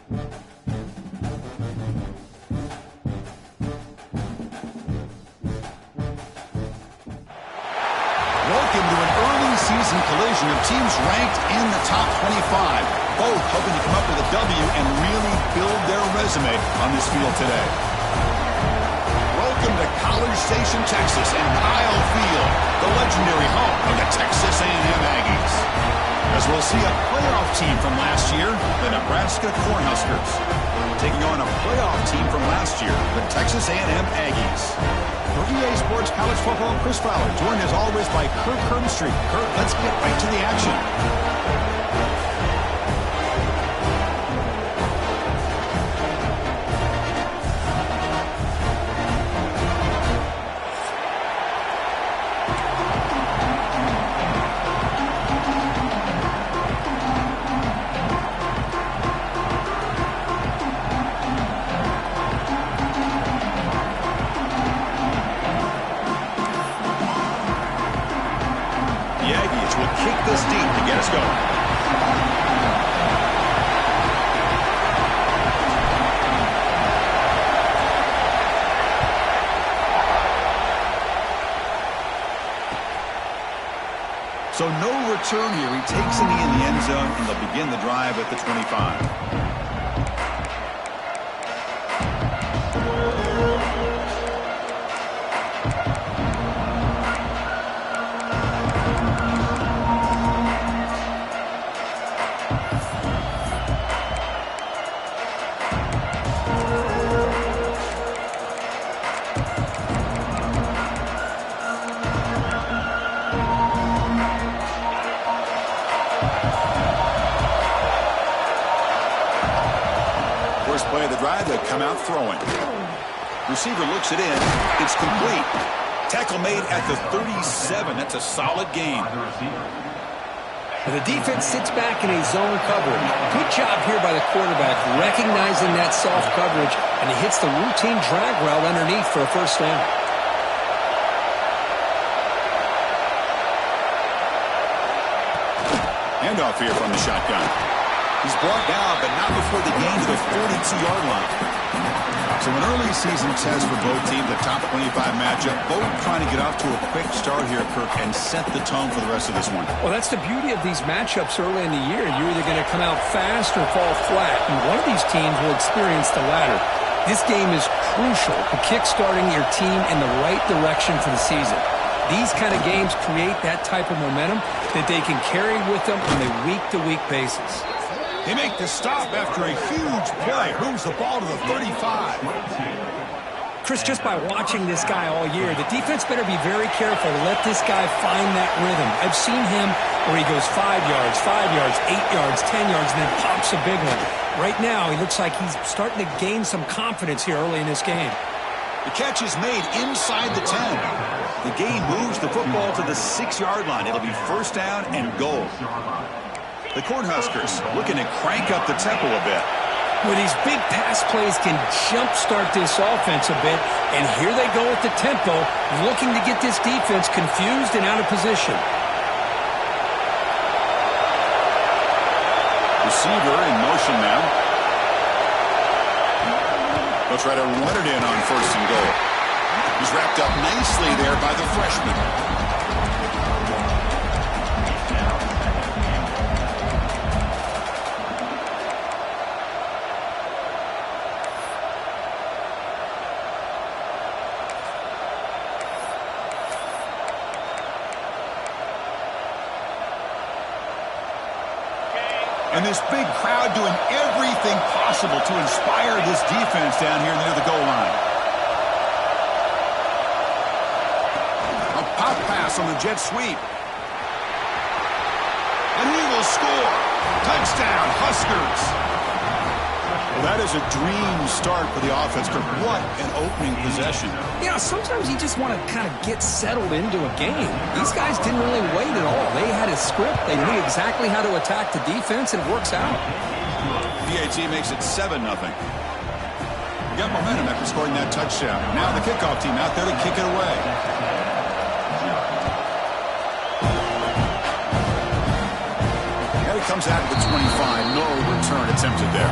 Welcome to an early season collision of teams ranked in the top 25. Both hoping to come up with a W and really build their resume on this field today. Welcome to College Station, Texas, and Kyle Field, the legendary home of the Texas A&M Aggies. As we'll see a playoff team from last year, the Nebraska Cornhuskers, taking on a playoff team from last year, the Texas A&M Aggies. For EA Sports College Football, Chris Fowler, joined as always by Kirk Herbstreit. Kirk, let's get right to the action. This deep to get us going. So no return here. He takes in the end zone, and they'll begin the drive at the 25. First play of the drive, they come out throwing. Receiver looks it in. It's complete. Tackle made at the 37. That's a solid gain. The defense sits back in a zone coverage. Good job here by the quarterback, recognizing that soft coverage, and he hits the routine drag route underneath for a first down. Handoff here from the shotgun. He's brought down, but not before the gain to the 42-yard line. So an early season test for both teams, the top 25 matchup. Both trying to get off to a quick start here, Kirk, and set the tone for the rest of this one. Well, that's the beauty of these matchups early in the year. You're either going to come out fast or fall flat, and one of these teams will experience the latter. This game is crucial to kick-starting your team in the right direction for the season. These kind of games create that type of momentum that they can carry with them on a week-to-week basis. They make the stop after a huge play. Moves the ball to the 35. Chris, just by watching this guy all year, the defense better be very careful to let this guy find that rhythm. I've seen him where he goes 5 yards, 8 yards, 10 yards, and then pops a big one. Right now, he looks like he's starting to gain some confidence here early in this game. The catch is made inside the 10. The game moves the football to the 6-yard line. It'll be first down and goal. The Cornhuskers looking to crank up the tempo a bit. Well, these big pass plays can jumpstart this offense a bit, and here they go with the tempo, looking to get this defense confused and out of position. Receiver in motion now. They'll try to run it in on first and goal. He's wrapped up nicely there by the freshman. And this big crowd doing everything possible to inspire this defense down here near the goal line. A pop pass on the jet sweep. And he will score. Touchdown, Huskers. Well, that is a dream start for the offense, but what an opening possession. Yeah, sometimes you just want to kind of get settled into a game. These guys didn't really wait at all. They had a script. They knew exactly how to attack the defense, and it works out. PAT makes it 7-0. We got momentum after scoring that touchdown. Now the kickoff team out there to kick it away. And it comes out at the 25. No return attempted there.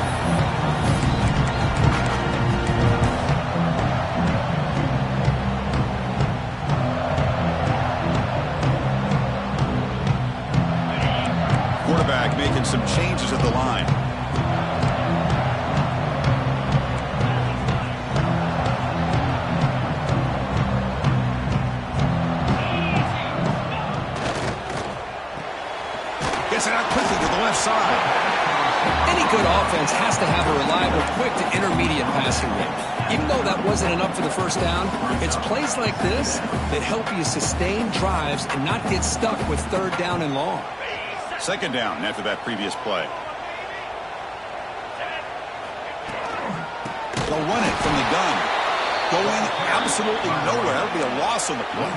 has to have a reliable, quick to intermediate passing game. Even though that wasn't enough for the first down, it's plays like this that help you sustain drives and not get stuck with third down and long. Second down after that previous play. They'll run it from the gun. Going absolutely nowhere. It'll be a loss on the play.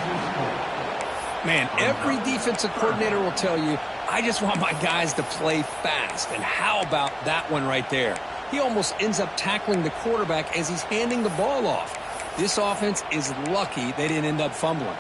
Man, every defensive coordinator will tell you, I just want my guys to play fast. And how about that one right there? He almost ends up tackling the quarterback as he's handing the ball off. This offense is lucky they didn't end up fumbling.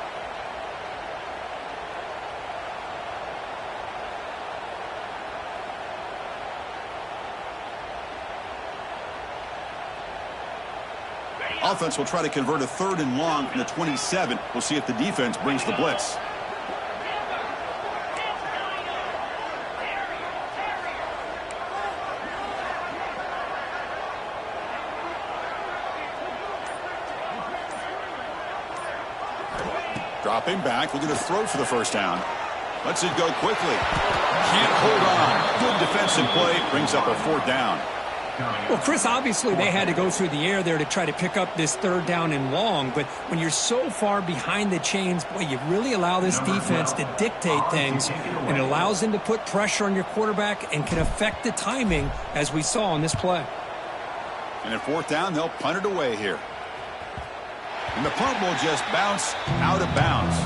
Offense will try to convert a third and long from the 27. We'll see if the defense brings the blitz. Dropping back, looking to throw for the first down. Lets it go quickly. Can't hold on. Good defensive play. Brings up a fourth down. Well, Chris, obviously they had to go through the air there to try to pick up this third down and long, but when you're so far behind the chains, boy, you really allow this defense to dictate things, and it allows them to put pressure on your quarterback and can affect the timing, as we saw on this play. And at fourth down, they'll punt it away here. And the punt will just bounce out of bounds.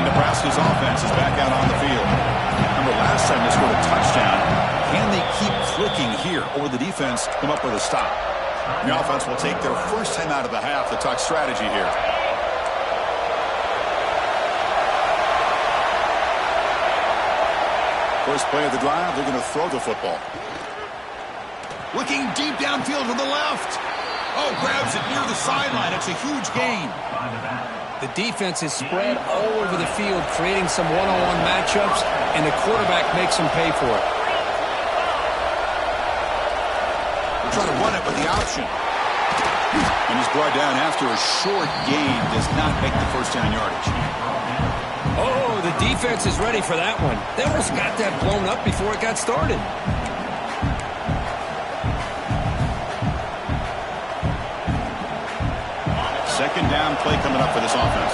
Nebraska's offense is back out on the field. Remember last time they scored a touchdown. Can they keep clicking here, or will the defense come up with a stop? The offense will take their first time out of the half to talk strategy here. First play of the drive, they're going to throw the football. Looking deep downfield to the left. Oh, grabs it near the sideline. It's a huge gain. The defense is spread all over the field, creating some one-on-one matchups, and the quarterback makes them pay for it. They're trying to run it with the option. And he's brought down after a short gain. Does not make the first down yardage. Oh, the defense is ready for that one. They almost got that blown up before it got started. Second down play coming up for this offense.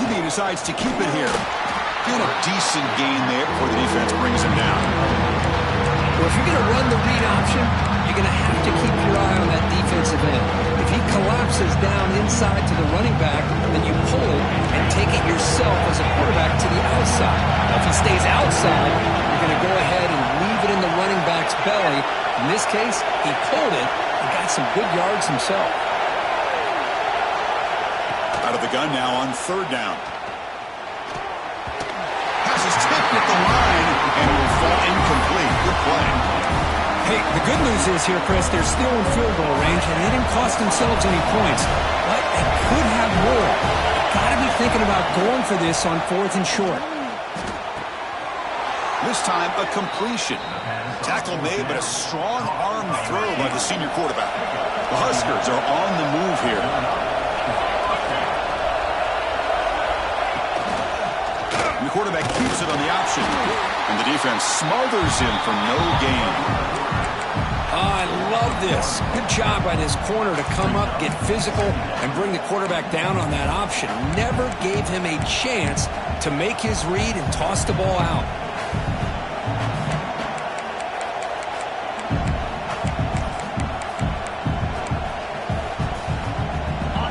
QB decides to keep it here. Get a decent gain there before the defense brings him down. Well, if you're going to run the read option, you're going to have to keep your eye on that defensive end. If he collapses down inside to the running back, then you pull it and take it yourself as a quarterback to the outside. Now, if he stays outside, you're going to go ahead and leave it in the running back's belly. In this case, he pulled it and got some good yards himself. Out of the gun now on third down. Pass is tipped at the line and will fall incomplete. Good play. Hey, the good news is here, Chris, they're still in field goal range, and they didn't cost themselves any points. But they could have more. Got to be thinking about going for this on fourth and short. This time, a completion. Tackle made, but a strong arm throw by the senior quarterback. The Huskers are on the move here. And the quarterback keeps it on the option. And the defense smothers him for no gain. Oh, I love this. Good job by this corner to come up, get physical, and bring the quarterback down on that option. Never gave him a chance to make his read and toss the ball out.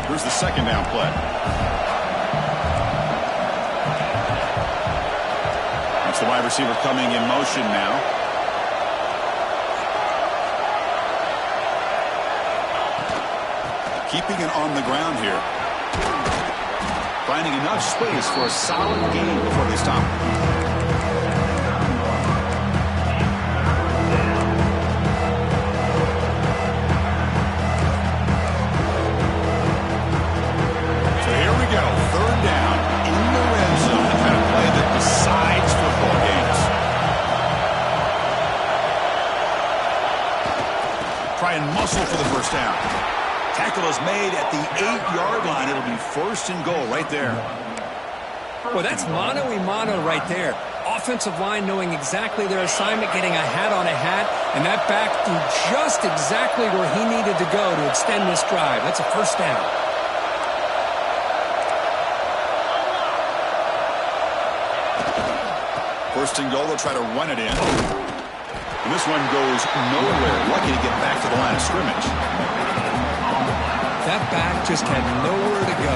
Here's the second down play. That's the wide receiver coming in motion now. Keeping it on the ground here. Finding enough space for a solid gain before they stop. first down. Tackle is made at the 8-yard line. It'll be first and goal right there. Well, that's mano-a-mano right there. Offensive line knowing exactly their assignment, getting a hat on a hat, and that back threw just exactly where he needed to go to extend this drive. That's a first down. First and goal, they'll try to run it in. And this one goes nowhere. Lucky to get back to the line of scrimmage. That back just had nowhere to go.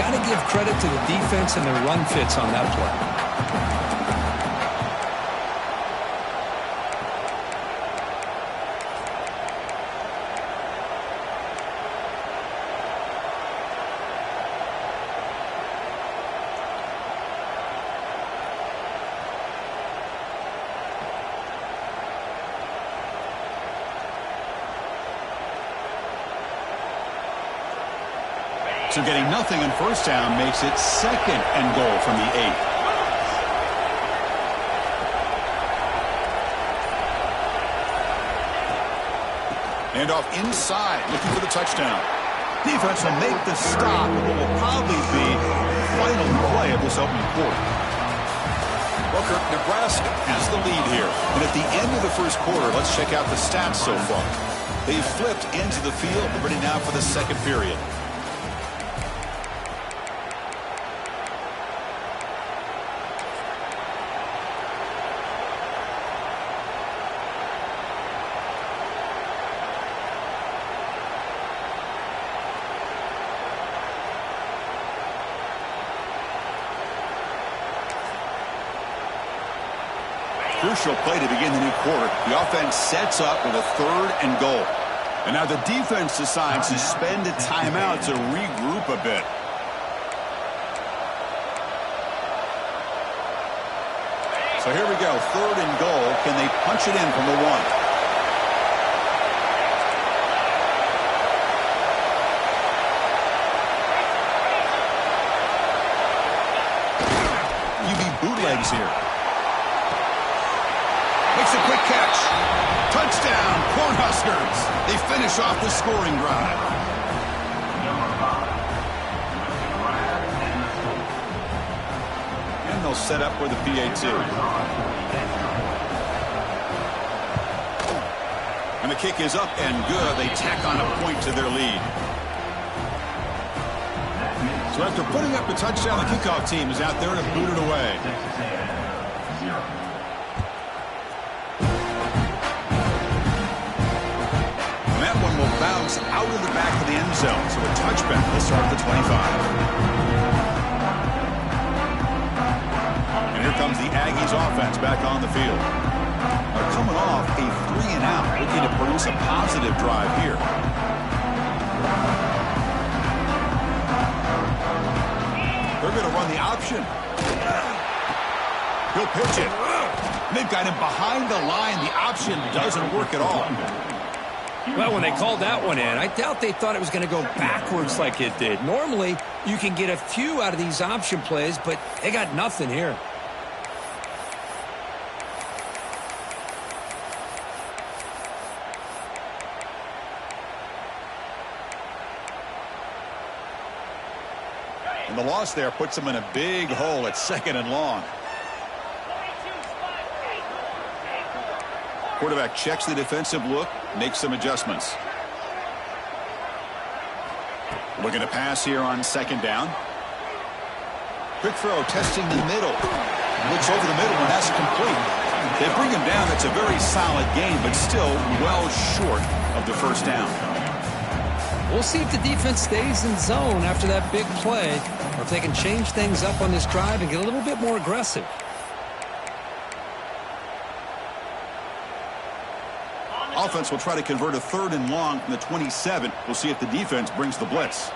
Got to give credit to the defense and their run fits on that play. So getting nothing in first down makes it second and goal from the 8. And off inside, looking for the touchdown. Defense will make the stop, but what will probably be the final play of this opening quarter. Booker, Nebraska has the lead here. And at the end of the first quarter, let's check out the stats so far. They've flipped into the field, ready now for the second period. Crucial play to begin the new quarter. The offense sets up with a third and goal. And now the defense decides to spend a timeout to regroup a bit. So here we go, third and goal. Can they punch it in from the 1? Bootlegs here. Makes a quick catch. Touchdown, Cornhuskers. They finish off the scoring drive. And they'll set up for the PAT. And the kick is up and good. They tack on a point to their lead. So after putting up a touchdown, the kickoff team is out there to boot it away. And that one will bounce out of the back of the end zone. So a touchback will start at the 25. And here comes the Aggies offense back on the field. They're coming off a 3-and-out, looking to produce a positive drive here. They're going to run the option. He'll pitch it. They've got him behind the line. The option doesn't work at all. Well, when they called that one in, I doubt they thought it was going to go backwards like it did. Normally, you can get a few out of these option plays, but they got nothing here. And the loss there puts them in a big hole at 2nd and long. Quarterback checks the defensive look, makes some adjustments. Looking to pass here on 2nd down. Quick throw, testing the middle. Looks over the middle, and that's complete. They bring him down. That's a very solid game, but still well short of the first down. We'll see if the defense stays in zone after that big play, or if they can change things up on this drive and get a little bit more aggressive. Offense will try to convert a 3rd and long from the 27. We'll see if the defense brings the blitz.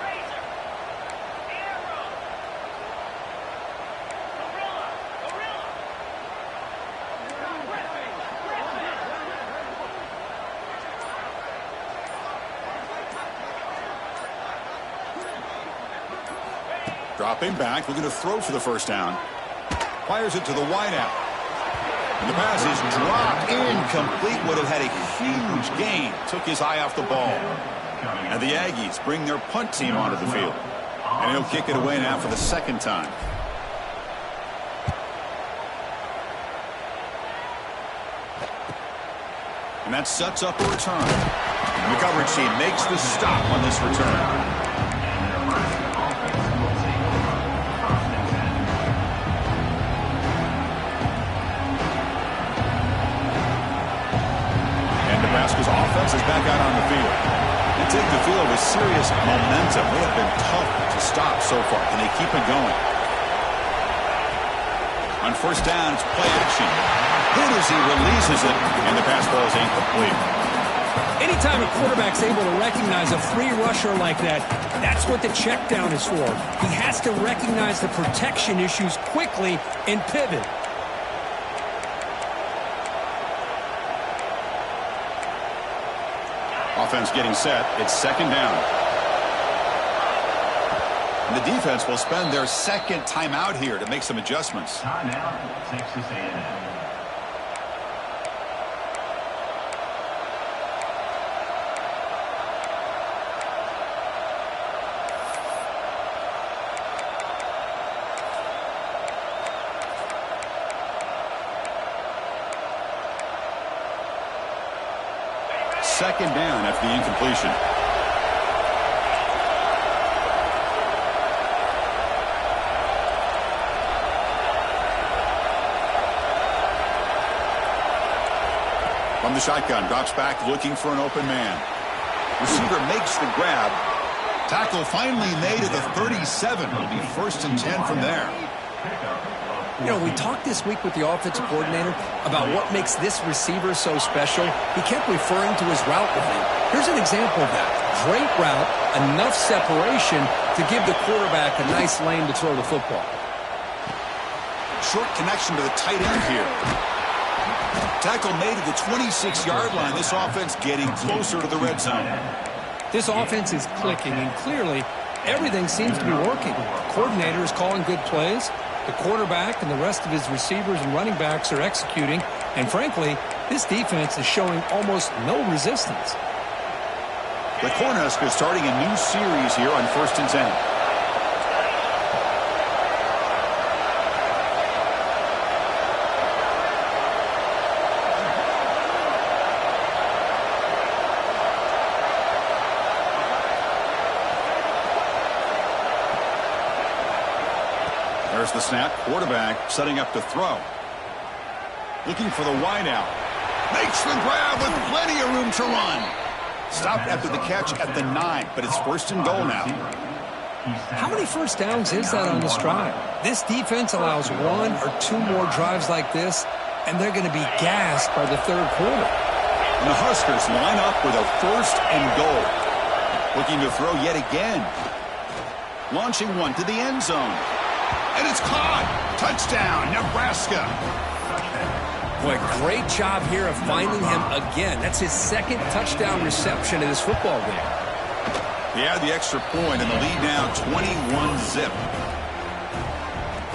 Dropping back, looking to throw for the first down. Fires it to the wideout. And the pass is dropped incomplete. Would have had a huge gain. Took his eye off the ball. And the Aggies bring their punt team onto the field. And he'll kick it away now for the second time. And that sets up a return. And the coverage team makes the stop on this return. Nebraska's offense is back out on the field. They take the field with serious momentum. They have been tough to stop so far. Can they keep it going? On first down, it's play action. He releases it, and the pass ball is incomplete. Anytime a quarterback's able to recognize a free rusher like that, that's what the check down is for. He has to recognize the protection issues quickly and pivot. Offense getting set. It's second down. And the defense will spend their second timeout here to make some adjustments. Timeout, Texas A&M. Second down after the incompletion. From the shotgun, drops back looking for an open man. Receiver makes the grab. Tackle finally made at the 37. It'll be 1st and 10 from there. You know, we talked this week with the offensive coordinator about what makes this receiver so special. He kept referring to his route running. Here's an example of that. Great route, enough separation to give the quarterback a nice lane to throw the football. Short connection to the tight end here. Tackle made at the 26-yard line. This offense getting closer to the red zone. This offense is clicking, and clearly everything seems to be working. The coordinator is calling good plays. The quarterback and the rest of his receivers and running backs are executing. And frankly, this defense is showing almost no resistance. The Cornhuskers starting a new series here on 1st and 10. There's the snap. Quarterback setting up to throw. Looking for the wideout. Makes the grab with plenty of room to run. Stopped after the catch at the 9, but it's 1st and goal now. How many first downs is that on this drive? This defense allows 1 or 2 more drives like this, and they're going to be gassed by the 3rd quarter. And the Huskers line up with a 1st and goal. Looking to throw yet again. Launching one to the end zone. And it's caught. Touchdown, Nebraska. Boy, great job here of finding him again. That's his 2nd touchdown reception in this football game. He had the extra point, and the lead now 21-zip.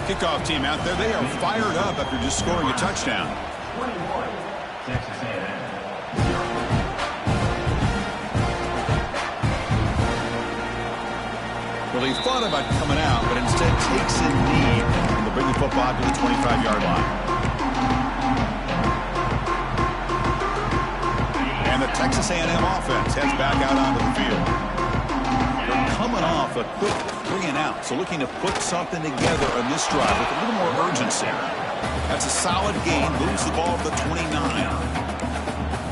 Kickoff team out there, they are fired up after just scoring a touchdown. 21, Texas A&M. Well, he thought about coming out, but instead takes a knee and will bring the football to the 25-yard line. And the Texas A&M offense heads back out onto the field. They're coming off a quick 3-and-out, so looking to put something together on this drive with a little more urgency. That's a solid gain, moves the ball to the 29.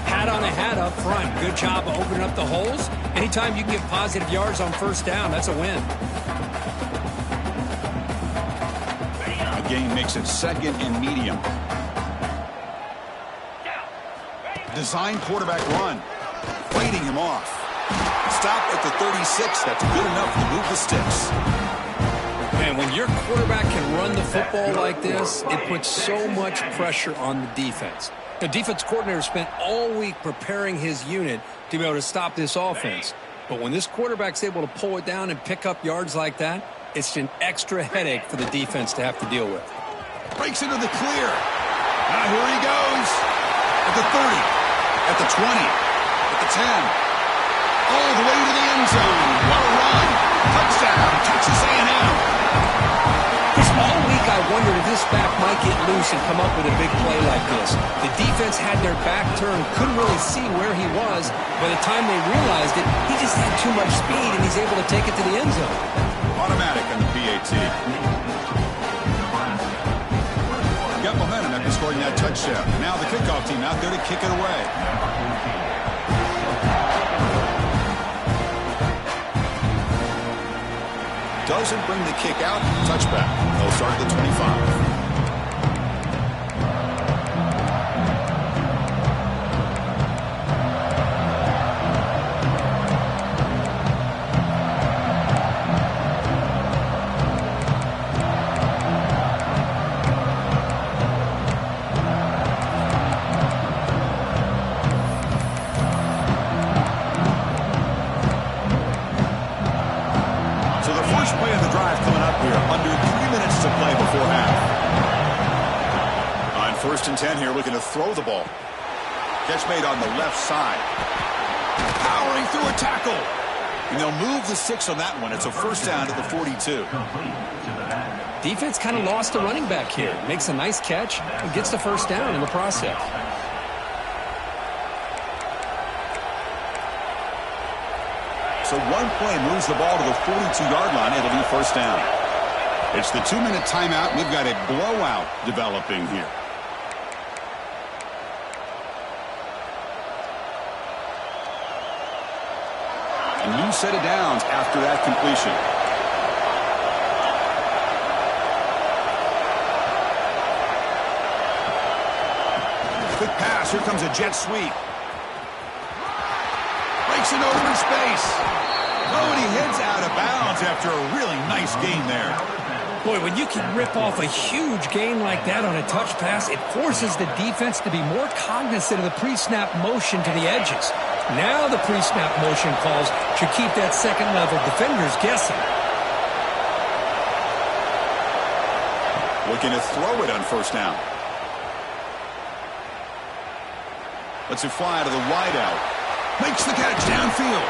Hat on a hat up front. Good job of opening up the holes. Anytime you can get positive yards on first down, that's a win. The gain makes it 2nd and medium. Design quarterback run. Fighting him off. Stop at the 36. That's good enough to move the sticks. Man, when your quarterback can run the football like this, it puts so much pressure on the defense. The defense coordinator spent all week preparing his unit to be able to stop this offense. But when this quarterback's able to pull it down and pick up yards like that, it's an extra headache for the defense to have to deal with. Breaks into the clear. Here he goes. At the 30, at the 20, at the 10, all the way to the end zone. What a run. Touchdown, Texas A&M. All week I wondered if this back might get loose and come up with a big play like this. The defense had their back turned, couldn't really see where he was. By the time they realized it, he just had too much speed, and he's able to take it to the end zone. Automatic on the PAT. Got momentum after scoring that touchdown. Now the kickoff team out there to kick it away. Doesn't bring the kick out. Touchback. They'll start at the 25. First and 10 here, looking to throw the ball. Catch made on the left side. Powering through a tackle. And they'll move the 6 on that one. It's a first down at the 42. Defense kind of lost the running back here. Makes a nice catch and gets the first down in the process. So one play moves the ball to the 42-yard line. It'll be first down. It's the 2-minute timeout. We've got a blowout developing here. A new set of downs after that completion. Quick pass. Here comes a jet sweep. Breaks it over in space. Oh, and he heads out of bounds after a really nice game there. Boy, when you can rip off a huge gain like that on a touch pass, it forces the defense to be more cognizant of the pre-snap motion to the edges. Now the pre-snap motion calls should keep that second-level defenders guessing. Looking to throw it on first down. Lets it fly to the wideout. Makes the catch downfield.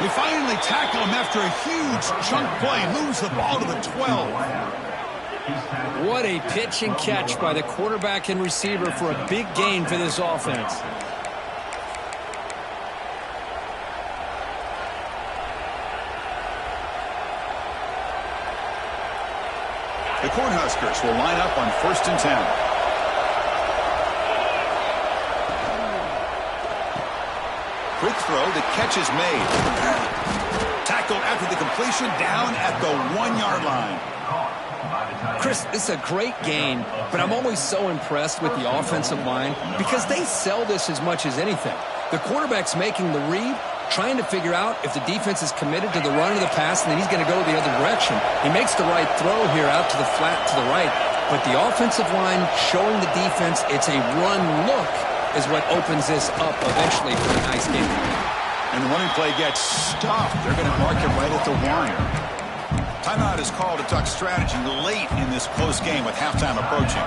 They finally tackle him after a huge chunk play. Moves the ball to the 12. What a pitch and catch by the quarterback and receiver for a big gain for this offense. The Cornhuskers will line up on first and 10. Quick throw, the catch is made. Tackled after the completion, down at the 1-yard line. Chris, this is a great game, but I'm always so impressed with the offensive line because they sell this as much as anything. The quarterback's making the read, trying to figure out if the defense is committed to the run or the pass, and then he's going to go the other direction. He makes the right throw here out to the flat to the right, but the offensive line showing the defense it's a run look is what opens this up eventually for a nice game. And the running play gets stopped. They're going to mark it right at the 1. Timeout is called to talk strategy late in this close game with halftime approaching.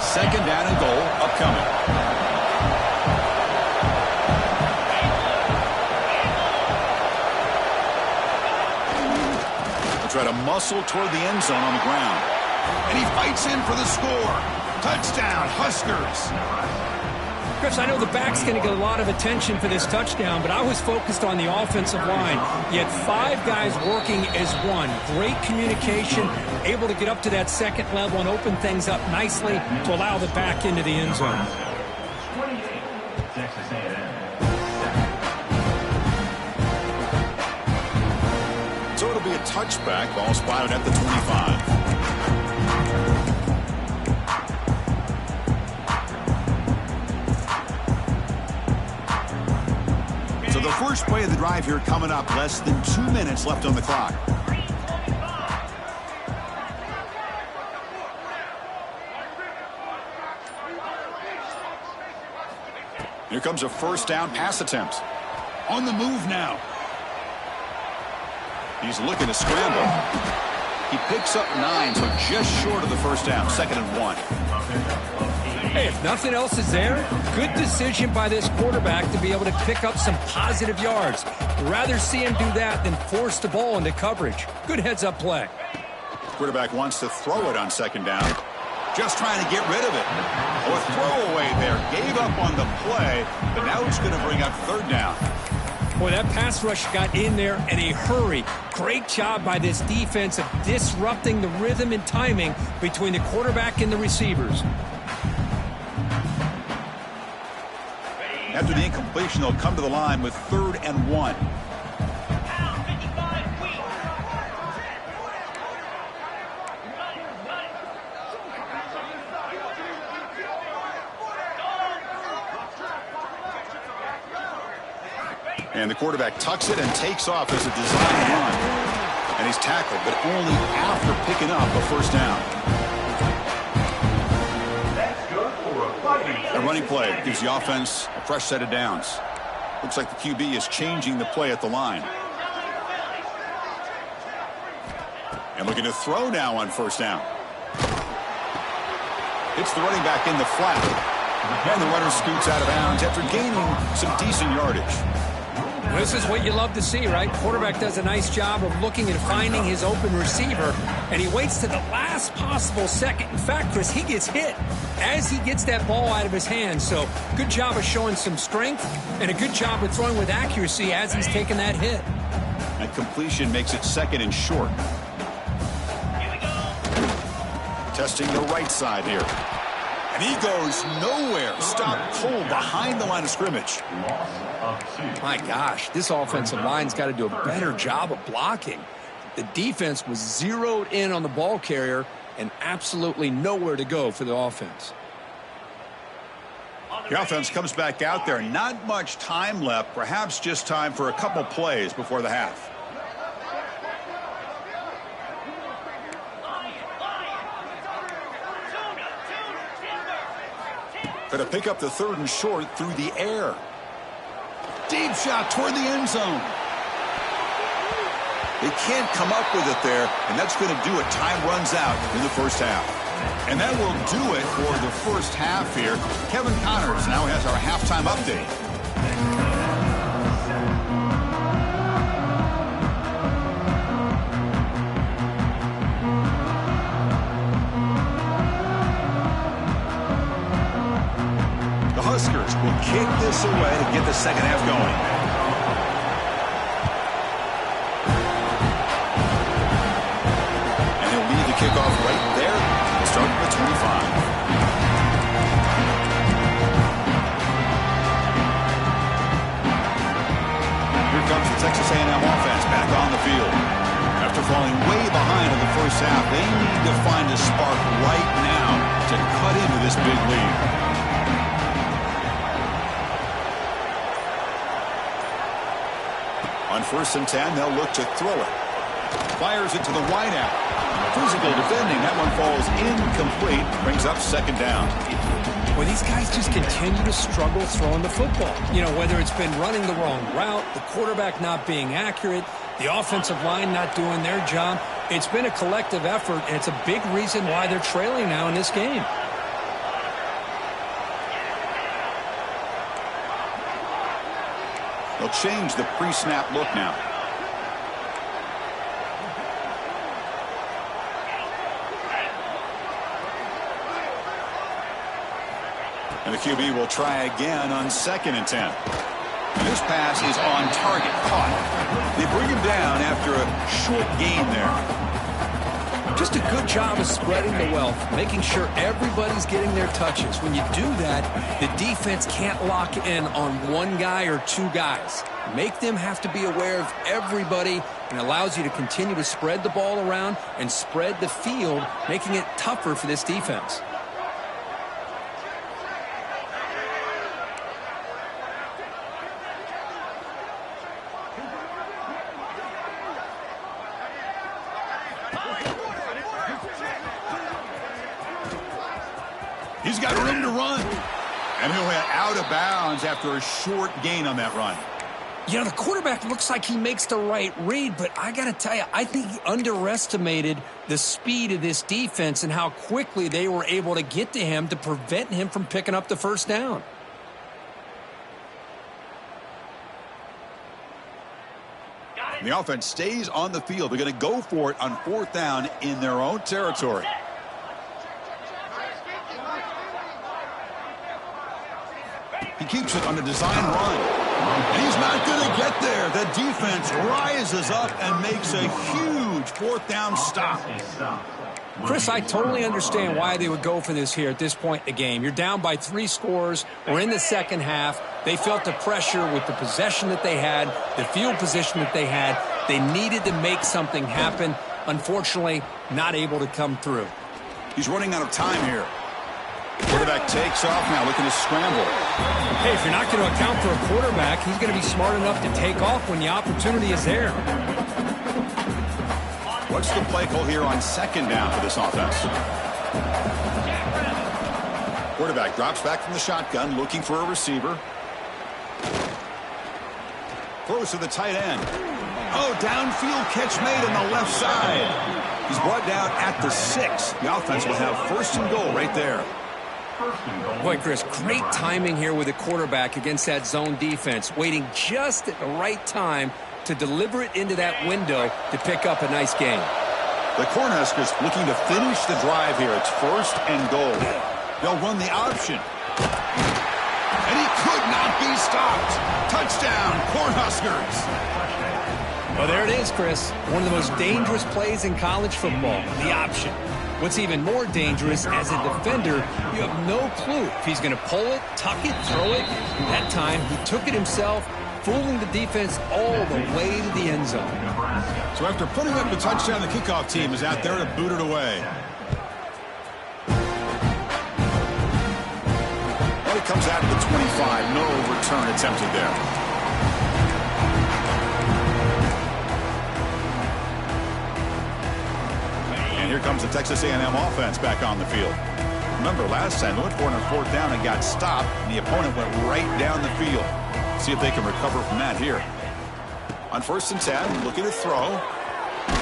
Second down and goal upcoming. They'll try to muscle toward the end zone on the ground. And he fights in for the score. Touchdown, Huskers. Chris, I know the back's going to get a lot of attention for this touchdown, but I was focused on the offensive line. You had 5 guys working as one. Great communication, able to get up to that second level and open things up nicely to allow the back into the end zone. 28, Texas A&M. So it'll be a touchback. Ball spotted at the 25. So the first play of the drive here coming up. Less than 2 minutes left on the clock. Here comes a first down pass attempt. On the move now. He's looking to scramble. He picks up 9, so just short of the first down, 2nd and 1. Hey, if nothing else is there, good decision by this quarterback to be able to pick up some positive yards. I'd rather see him do that than force the ball into coverage. Good heads-up play. Quarterback wants to throw it on 2nd down. Just trying to get rid of it. A throwaway there. Gave up on the play, but now it's going to bring up 3rd down. Boy, that pass rush got in there in a hurry. Great job by this defense of disrupting the rhythm and timing between the quarterback and the receivers. After the incompletion, they'll come to the line with 3rd and 1. And the quarterback tucks it and takes off as a design run. And he's tackled, but only after picking up a 1st down. A running play gives the offense a fresh set of downs. Looks like the QB is changing the play at the line. And looking to throw now on 1st down. Hits the running back in the flat. And the runner scoots out of bounds after gaining some decent yardage. This is what you love to see, right? Quarterback does a nice job of looking and finding his open receiver, and he waits to the last possible second. In fact, Chris, he gets hit as he gets that ball out of his hands. So good job of showing some strength and a good job of throwing with accuracy as he's taking that hit. That completion makes it 2nd and short. Testing the right side here. And he goes nowhere. Stopped cold behind the line of scrimmage. My gosh, this offensive line's got to do a better job of blocking. The defense was zeroed in on the ball carrier and absolutely nowhere to go for the offense. The offense comes back out there. Not much time left. Perhaps just time for a couple plays before the half. Going to pick up the 3rd and short through the air. Deep shot toward the end zone. They can't come up with it there, and that's going to do it. Time runs out in the 1st half. And that will do it for the 1st half here. Kevin Connors now has our halftime update. Huskers will kick this away to get the 2nd half going. And he'll lead the kickoff right there, starting at 25. Here comes the Texas A&M offense back on the field. After falling way behind in the 1st half, they need to find a spark right now to cut into this big lead. On 1st and 10, they'll look to throw it. Fires it to the wideout. Physical defending. That one falls incomplete. Brings up 2nd down. Well, these guys just continue to struggle throwing the football. You know, whether it's been running the wrong route, the quarterback not being accurate, the offensive line not doing their job. It's been a collective effort, and it's a big reason why they're trailing now in this game. They'll change the pre-snap look now. And the QB will try again on 2nd and 10. And this pass is on target, caught. They bring him down after a short gain there. Just a good job of spreading the wealth, making sure everybody's getting their touches. When you do that, the defense can't lock in on one guy or 2 guys. Make them have to be aware of everybody, and allows you to continue to spread the ball around and spread the field, making it tougher for this defense. He's got room to run. And he'll head out of bounds after a short gain on that run. You know, the quarterback looks like he makes the right read, but I got to tell you, I think he underestimated the speed of this defense and how quickly they were able to get to him to prevent him from picking up the first down. The offense stays on the field. They're going to go for it on 4th down in their own territory. He keeps it on a design run. And he's not going to get there. The defense rises up and makes a huge 4th down stop. Chris, I totally understand why they would go for this here at this point in the game. You're down by 3 scores. We're in the second half. They felt the pressure with the possession that they had, the field position that they had. They needed to make something happen. Unfortunately, not able to come through. He's running out of time here. Quarterback takes off now, looking to scramble. Hey, if you're not going to account for a quarterback, he's going to be smart enough to take off when the opportunity is there. What's the play call here on 2nd down for this offense? Quarterback drops back from the shotgun, looking for a receiver. Throws to the tight end. Oh, downfield catch made on the left side. He's brought down at the 6. The offense will have 1st and goal right there. Boy, Chris, great timing here with the quarterback against that zone defense, waiting just at the right time to deliver it into that window to pick up a nice gain. The Cornhuskers looking to finish the drive here. It's 1st and goal. They'll run the option. And he could not be stopped. Touchdown, Cornhuskers. Well, there it is, Chris. One of the most dangerous plays in college football, the option. What's even more dangerous, as a defender, you have no clue if he's going to pull it, tuck it, throw it. That time, he took it himself, fooling the defense all the way to the end zone. So after putting up the touchdown, the kickoff team is out there to boot it away. Well, he comes out to the 25. No return attempted there. And here comes the Texas A&M offense back on the field. Remember, last time they went for it on 4th down and got stopped, and the opponent went right down the field. See if they can recover from that here. On 1st and 10, looking to throw.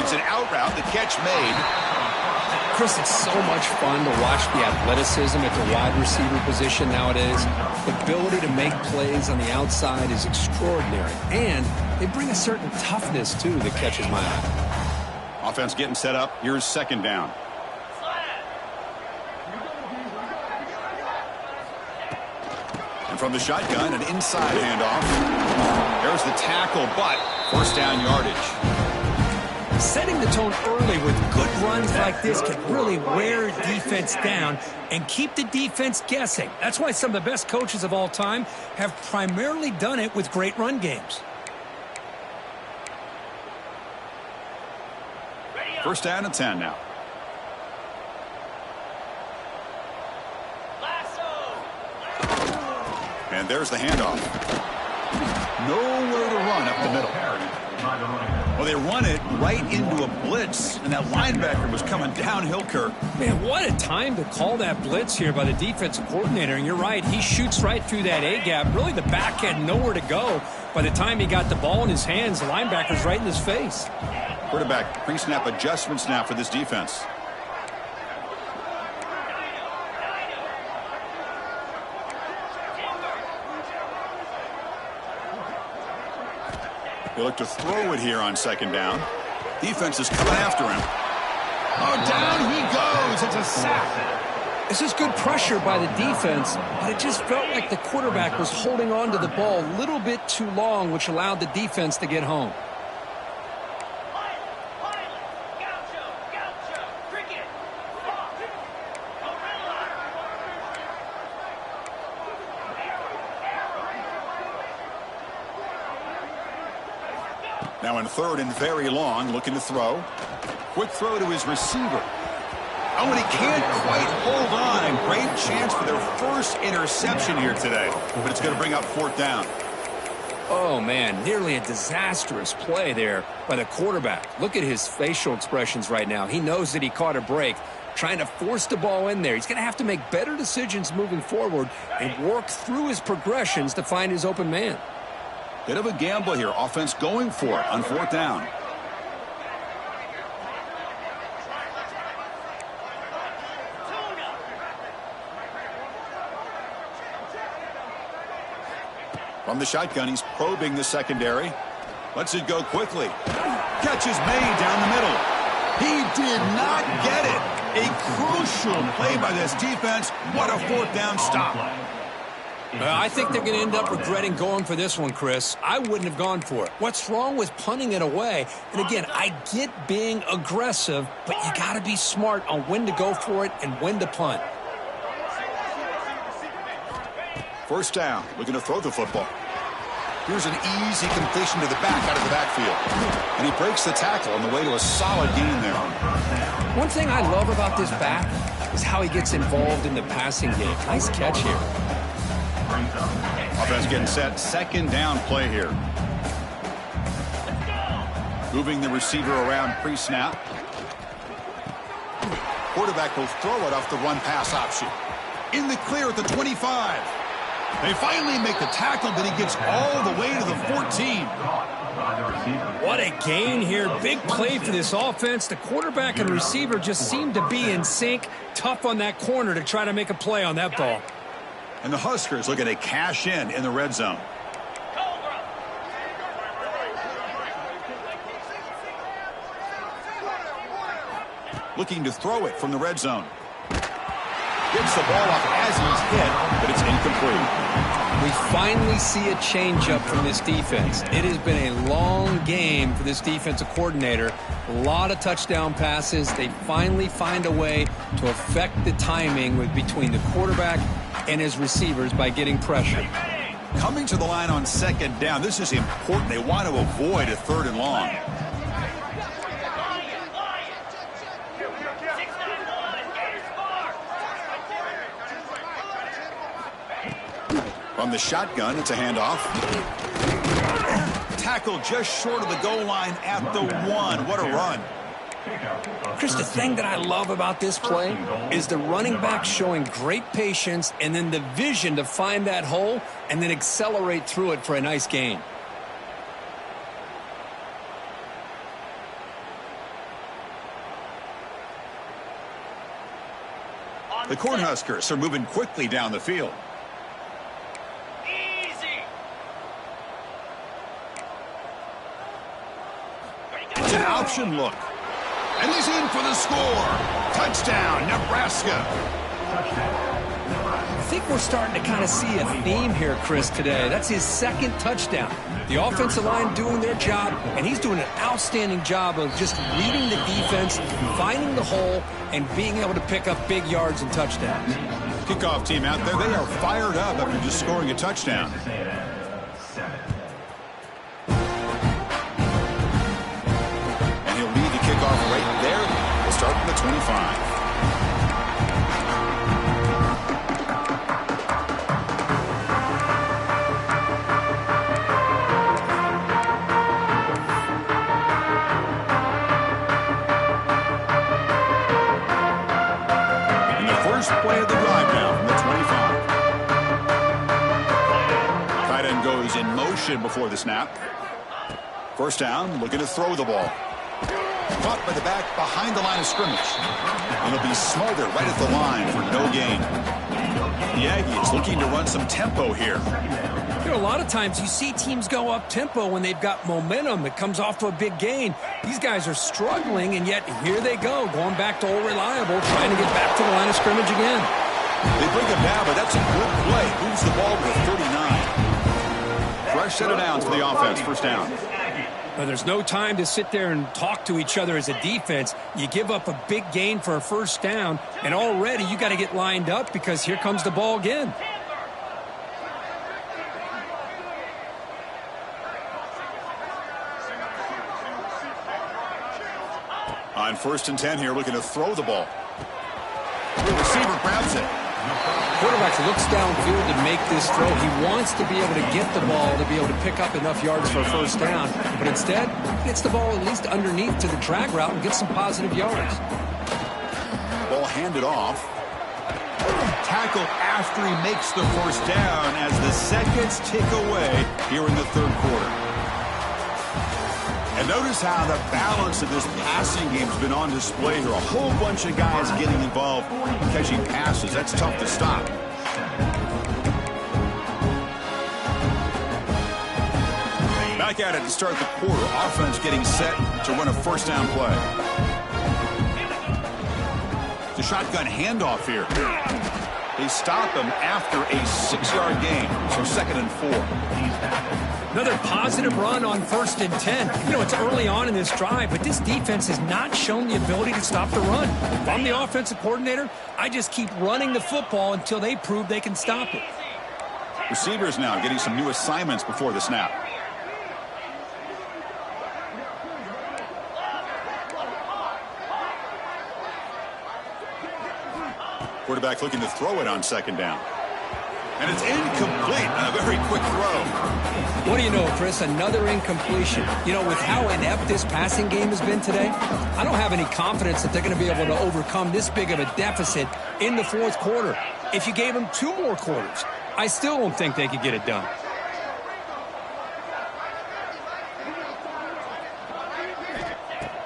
It's an out route, the catch made. Chris, it's so much fun to watch the athleticism at the wide receiver position nowadays. The ability to make plays on the outside is extraordinary. And they bring a certain toughness, too, that catches my eye. Offense getting set up. Here's 2nd down. And from the shotgun, an inside handoff. There's the tackle, but 1st down yardage. Setting the tone early with good runs like this can really wear defense down and keep the defense guessing. That's why some of the best coaches of all time have primarily done it with great run games. 1st down and 10 now. And there's the handoff. Nowhere to run up the middle. Well, they run it right into a blitz, and that linebacker was coming downhill, Kirk. Man, what a time to call that blitz here by the defensive coordinator. And you're right, he shoots right through that A-gap. Really, the back had nowhere to go. By the time he got the ball in his hands, the linebacker's right in his face. Quarterback pre-snap adjustments now for this defense. They look to throw it here on 2nd down. Defense is coming after him. Oh, down he goes. It's a sack. This is good pressure by the defense, but it just felt like the quarterback was holding on to the ball a little bit too long, which allowed the defense to get home. Now in 3rd and very long, looking to throw. Quick throw to his receiver. Oh, and he can't quite hold on. Great chance for their 1st interception here today, but it's going to bring up 4th down. Oh, man, nearly a disastrous play there by the quarterback. Look at his facial expressions right now. He knows that he caught a break, trying to force the ball in there. He's going to have to make better decisions moving forward and work through his progressions to find his open man. Bit of a gamble here. Offense going for it on 4th down. From the shotgun, he's probing the secondary. Lets it go quickly. Catch is made down the middle. He did not get it. A crucial play by this defense. What a 4th down stop. I think they're going to end up regretting going for this one, Chris. I wouldn't have gone for it. What's wrong with punting it away? And again, I get being aggressive, but you got to be smart on when to go for it and when to punt. 1st down, looking to throw the football. Here's an easy completion to the back out of the backfield. And he breaks the tackle on the way to a solid gain there. One thing I love about this back is how he gets involved in the passing game. Nice catch here. Offense getting set. 2nd down play here. Moving the receiver around pre-snap. Quarterback will throw it off the run-pass option. In the clear at the 25. They finally make the tackle, but he gets all the way to the 14. What a gain here. Big play for this offense. The quarterback and receiver just seem to be in sync. Tough on that corner to try to make a play on that ball. And the Huskers looking to cash in the red zone. Looking to throw it from the red zone. Gets the ball off as he's hit, but it's incomplete. We finally see a changeup from this defense. It has been a long game for this defensive coordinator. A lot of touchdown passes. They finally find a way to affect the timing between the quarterback and his receivers by getting pressure. Coming to the line on 2nd down. This is important. They want to avoid a 3rd and long. From the shotgun, it's a handoff. Tackle just short of the goal line at the 1. What a run. Chris, the thing that I love about this play is the running back showing great patience and then the vision to find that hole and then accelerate through it for a nice gain. The Cornhuskers are moving quickly down the field. It's an option look. And he's in for the score. Touchdown, Nebraska. I think we're starting to kind of see a theme here, Chris, today. That's his 2nd touchdown. The offensive line doing their job, and he's doing an outstanding job of just reading the defense, finding the hole, and being able to pick up big yards and touchdowns. Kickoff team out there, they are fired up after just scoring a touchdown. And he'll lead the kickoff right there. We'll start from the 25. First play of the drive now from the 25. Tight end goes in motion before the snap. 1st down, looking to throw the ball. Caught by the back behind the line of scrimmage. And he'll be smothered right at the line for no gain. The Aggies looking to run some tempo here. You know, a lot of times you see teams go up tempo when they've got momentum that comes off to a big gain. These guys are struggling, and yet here they go, going back to old reliable, trying to get back to the line of scrimmage again. They bring him down, but that's a good play. Moves the ball to 39. Fresh set of downs for the offense. 1st down. But there's no time to sit there and talk to each other as a defense. You give up a big gain for a 1st down, and already you got to get lined up because here comes the ball again. On 1st and 10 here, looking to throw the ball. The receiver grabs it. Quarterback looks downfield to make this throw. He wants to be able to get the ball to be able to pick up enough yards for a 1st down. But instead, he gets the ball at least underneath to the drag route and gets some positive yards. Ball handed off. Tackle after he makes the 1st down as the seconds tick away here in the 3rd quarter. And notice how the balance of this passing game has been on display here. A whole bunch of guys getting involved catching passes. That's tough to stop. Back at it to start the quarter. Offense getting set to run a first down play. It's a shotgun handoff here. They stop him after a 6-yard gain. So 2nd and 4. Another positive run on 1st and 10. You know, it's early on in this drive, but this defense has not shown the ability to stop the run. If I'm the offensive coordinator, I just keep running the football until they prove they can stop it. Receivers now getting some new assignments before the snap. Quarterback looking to throw it on 2nd down. And it's incomplete. A very quick throw. What do you know, Chris? Another incompletion. You know, with how inept this passing game has been today, I don't have any confidence that they're going to be able to overcome this big of a deficit in the 4th quarter. If you gave them 2 more quarters, I still don't think they could get it done.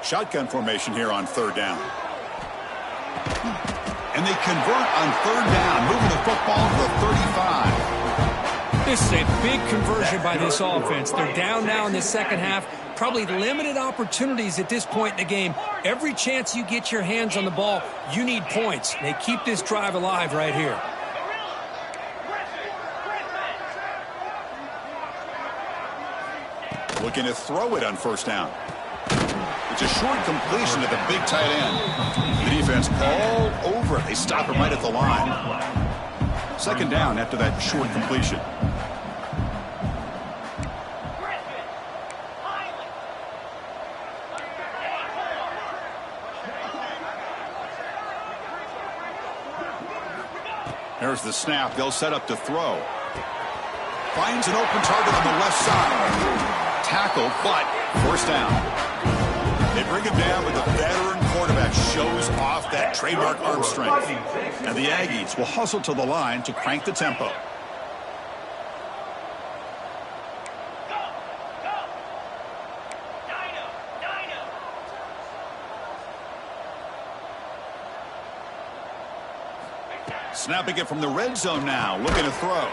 Shotgun formation here on 3rd down. And they convert on 3rd down, moving the football to the 35. This is a big conversion by this offense. They're down now in the 2nd half. Probably limited opportunities at this point in the game. Every chance you get your hands on the ball, you need points. They keep this drive alive right here. Looking to throw it on 1st down. It's a short completion to the big tight end. The defense all over it. They stop him right at the line. 2nd down after that short completion. There's the snap. They'll set up to throw. Finds an open target on the left side. Tackle, but 1st down. They bring him down, but the veteran quarterback shows off that trademark arm strength. And the Aggies will hustle to the line to crank the tempo. Snapping it from the red zone now, looking to throw.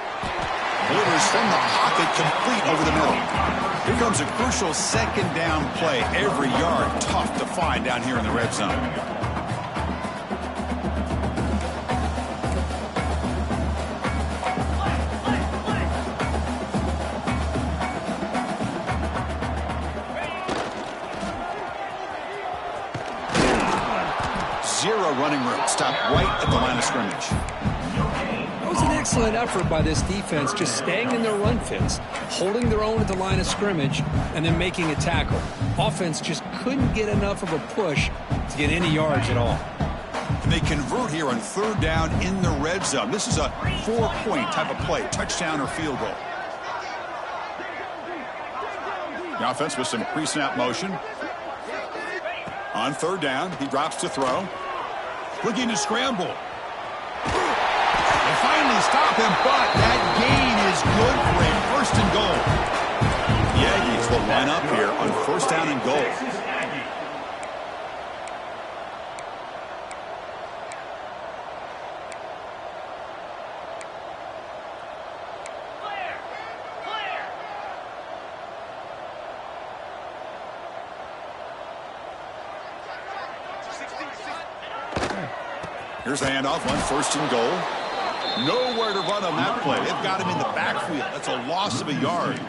Delivers from the pocket, complete over the middle. Here comes a crucial 2nd down play. Every yard tough to find down here in the red zone. Zero running room. Stop right at the line of scrimmage. That was an excellent effort by this defense, just staying in their run fits, holding their own at the line of scrimmage, and then making a tackle. Offense just couldn't get enough of a push to get any yards at all. And they convert here on 3rd down in the red zone. This is a 4-point type of play, touchdown or field goal. The offense with some pre-snap motion. On 3rd down, he drops to throw. Looking to scramble. They finally stop him, but that gain is good for a 1st and goal. The Aggies will line up here on 1st down and goal. Here's the handoff on 1st and goal. Nowhere to run on that play. They've got him in the backfield. That's a loss of a yard.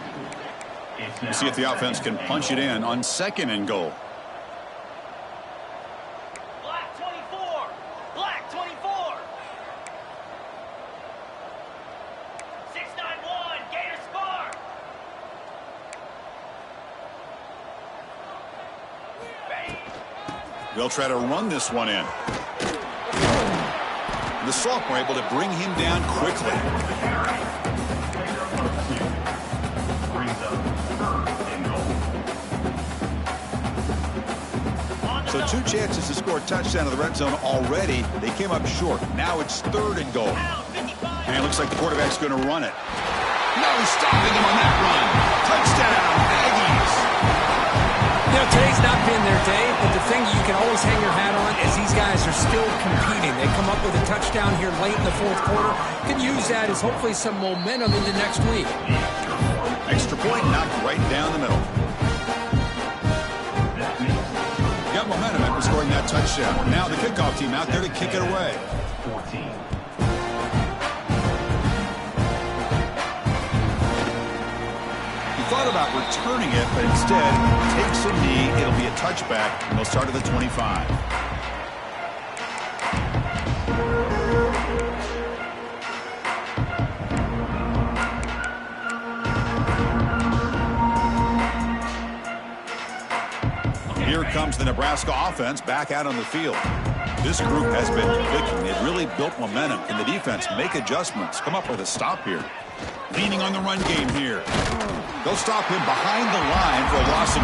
We'll see if the offense can punch it in on 2nd and goal. Black 24. Black 24. 691. Gator Spar. They'll try to run this one in. The sophomore able to bring him down quickly. So 2 chances to score a touchdown in the red zone already. They came up short. Now it's 3rd and goal. And it looks like the quarterback's going to run it. No stopping him on that run. Touchdown, Aggies. always hang your hat on is these guys are still competing. They come up with a touchdown here late in the fourth quarter. Can use that as hopefully some momentum into next week. Extra point knocked right down the middle. Got momentum after scoring that touchdown. Now the kickoff team out there to kick it away. 14. Thought about returning it, but instead takes a knee. It'll be a touchback, and they'll start at the 25. Here comes the Nebraska offense back out on the field. This group has been clicking. They've really built momentum. Can the defense make adjustments? Come up with a stop here. Leaning on the run game here. They'll stop him behind the line for a loss of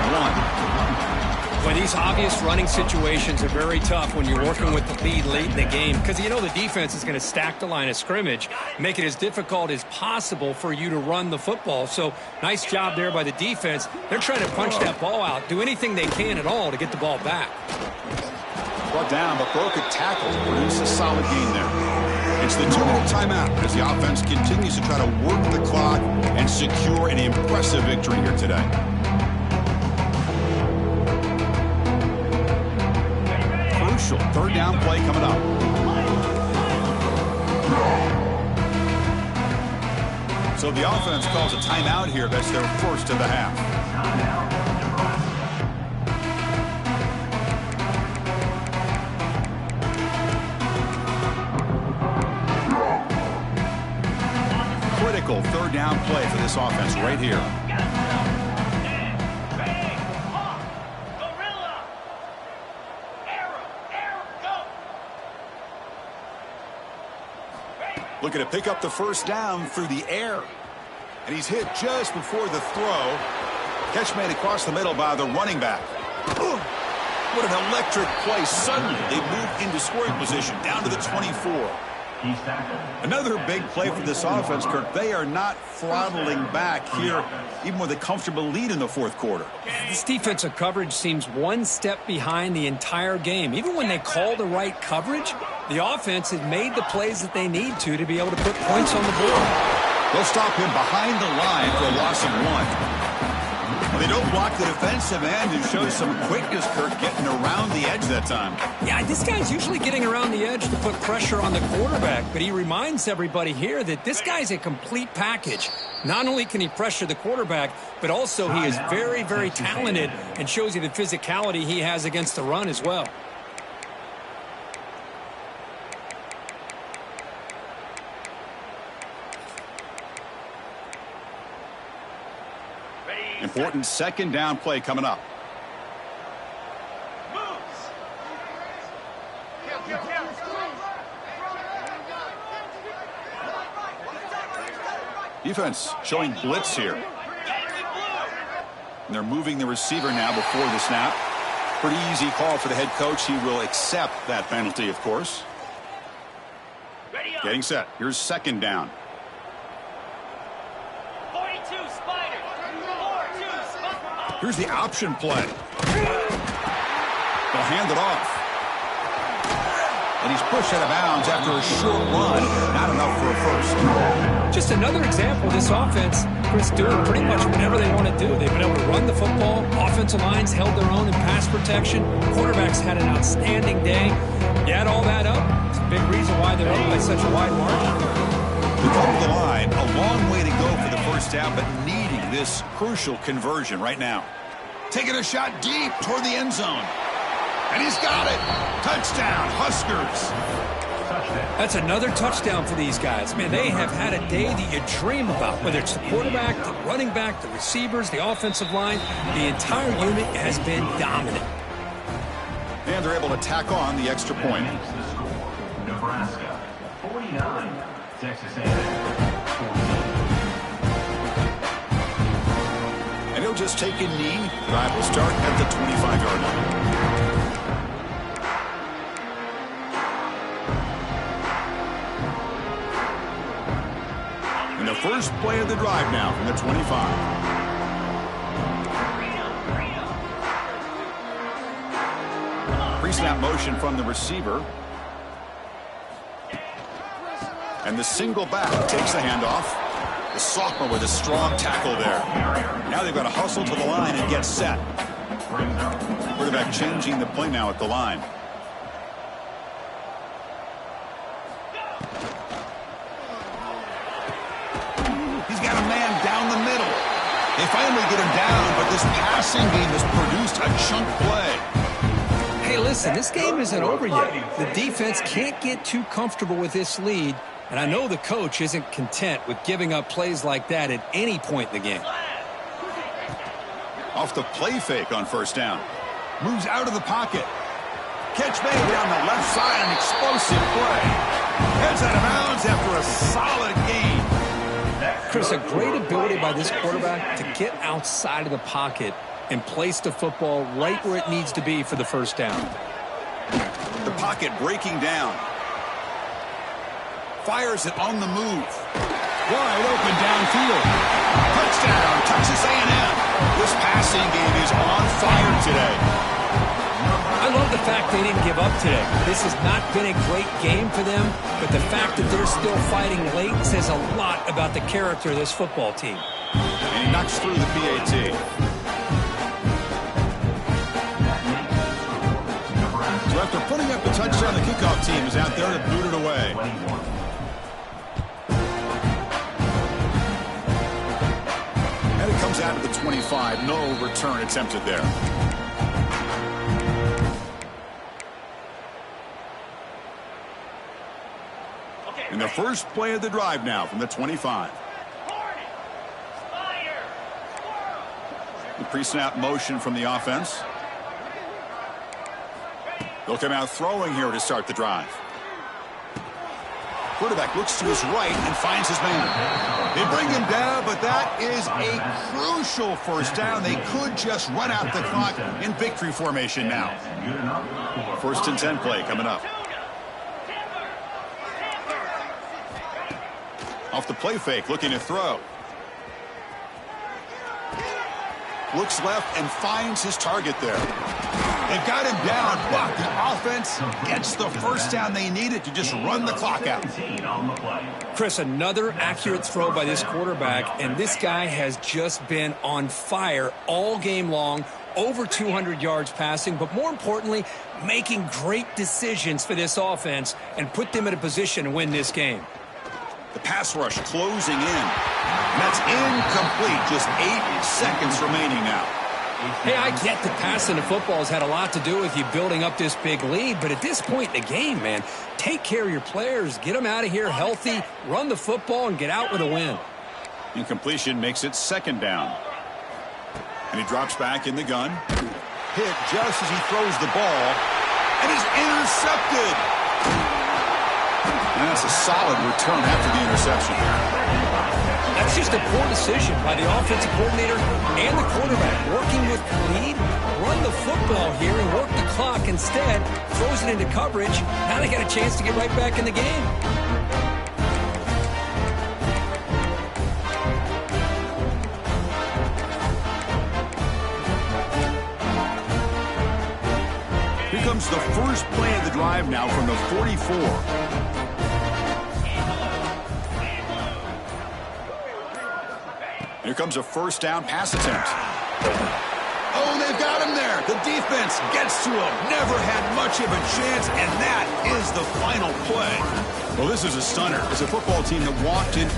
1. Well, these obvious running situations are very tough when you're working with the lead late in the game because you know the defense is going to stack the line of scrimmage, make it as difficult as possible for you to run the football. So nice job there by the defense. They're trying to punch that ball out, do anything they can at all to get the ball back. Brought down, but broke a tackle to produce a solid gain there. It's the 2-minute timeout as the offense continues to try to work the clock and secure an impressive victory here today. Crucial third down play coming up. So the offense calls a timeout here. That's their first of the half. Critical third down play for this offense right here. Looking to pick up the first down through the air. And he's hit just before the throw. Catch made across the middle by the running back. What an electric play. Suddenly they move into scoring position down to the 24. Another big play for this offense, Kirk. They are not throttling back here, even with a comfortable lead in the fourth quarter. This defensive coverage seems one step behind the entire game. Even when they call the right coverage, the offense has made the plays that they need to be able to put points on the board. They'll stop him behind the line for a loss of 1. Well, they don't block the defensive end who shows some quickness, Kirk, getting around the edge that time. Yeah, this guy's usually getting around the edge to put pressure on the quarterback, but he reminds everybody here that this guy's a complete package. Not only can he pressure the quarterback, but also he is very, very talented and shows you the physicality he has against the run as well. Important second down play coming up. Defense showing blitz here. And they're moving the receiver now before the snap. Pretty easy call for the head coach. He will accept that penalty, of course. Getting set. Here's second down. 42 Spider. 42 Spider. Here's the option play. They'll hand it off. And he's pushed out of bounds after a short run. Not enough for a first. Just another example of this offense, Chris, doing pretty much whatever they want to do. They've been able to run the football. Offensive lines held their own in pass protection. Quarterbacks had an outstanding day. You add all that up, it's a big reason why they're up by such a wide margin. We come to the line. A long way to go for the first down, but needing this crucial conversion right now. Taking a shot deep toward the end zone. And he's got it. Touchdown, Huskers. That's another touchdown for these guys. Man, they have had a day that you dream about, whether it's the quarterback, the running back, the receivers, the offensive line. The entire unit has been dominant. And they're able to tack on the extra point. Nebraska 49, Texas A&M 14. And he'll just take a knee. Drive will start at the 25-yard line. And the first play of the drive now from the 25. pre-snap motion from the receiver. And the single back takes the handoff. The sophomore with a strong tackle there. Now they've got to hustle to the line and get set. Quarterback changing the play now at the line. He's got a man down the middle. They finally get him down, but this passing game has produced a chunk play. Hey, listen, this game isn't over yet. The defense can't get too comfortable with this lead, and I know the coach isn't content with giving up plays like that at any point in the game. Off the play fake on first down. Moves out of the pocket. Catch made down the left side, an explosive play. Heads out of bounds after a solid gain. Chris, a great ability by this quarterback to get outside of the pocket and place the football right where it needs to be for the first down. The pocket breaking down. Fires it on the move. Wide open downfield. Touchdown, Texas A&M. This passing game is on fire today. I love the fact they didn't give up today. This has not been a great game for them, but the fact that they're still fighting late says a lot about the character of this football team. And he knocks through the PAT. So after putting up the touchdown, the kickoff team is out there to boot it away. And it comes out of the 25. No return attempted there. And the first play of the drive now from the 25. The pre-snap motion from the offense. They'll come out throwing here to start the drive. Quarterback looks to his right and finds his man. They bring him down, but that is a crucial first down. They could just run out the clock in victory formation now. First and 10 play coming up. Off the play fake, looking to throw. Looks left and finds his target there. They've got him down, but the offense gets the first down they needed to just run the clock out. Chris, another accurate throw by this quarterback, and this guy has just been on fire all game long, over 200 yards passing, but more importantly, making great decisions for this offense and put them in a position to win this game. The pass rush closing in. And that's incomplete. Just 8 seconds remaining now. Hey, I get that passing the football has had a lot to do with you building up this big lead, but at this point in the game, man, take care of your players, get them out of here healthy, run the football, and get out with a win. Incompletion makes it second down. And he drops back in the gun. Hit just as he throws the ball. And he's intercepted. And that's a solid return after the interception. That's just a poor decision by the offensive coordinator and the quarterback. Working with lead, run the football here and work the clock. Instead, throws it into coverage. Now they got a chance to get right back in the game. Here comes the first play of the drive now from the 44. Here comes a first down pass attempt. Oh, they've got him there. The defense gets to him. Never had much of a chance, and that is the final play. Well, this is a stunner. It's a football team that walked in